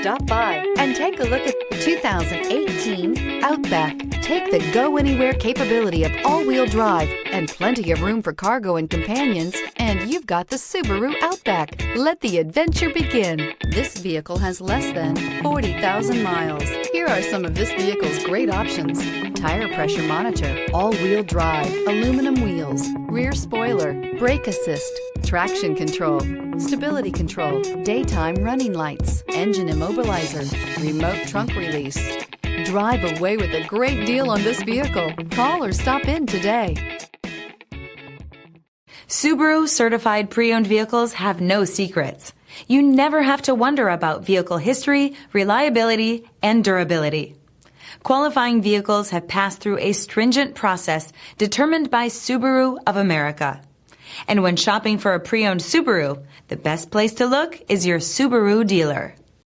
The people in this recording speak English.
Stop by and take a look at the 2018 Outback. Take the go-anywhere capability of all-wheel drive and plenty of room for cargo and companions, and you've got the Subaru Outback. Let the adventure begin. This vehicle has less than 40,000 miles. Here are some of this vehicle's great options: tire pressure monitor, all-wheel drive, aluminum wheels, rear spoiler, brake assist, traction control, stability control, daytime running lights, engine immobilizer, remote trunk release. Drive away with a great deal on this vehicle. Call or stop in today. Subaru certified pre-owned vehicles have no secrets. You never have to wonder about vehicle history, reliability, and durability. Qualifying vehicles have passed through a stringent process determined by Subaru of America. And when shopping for a pre-owned Subaru, the best place to look is your Subaru dealer.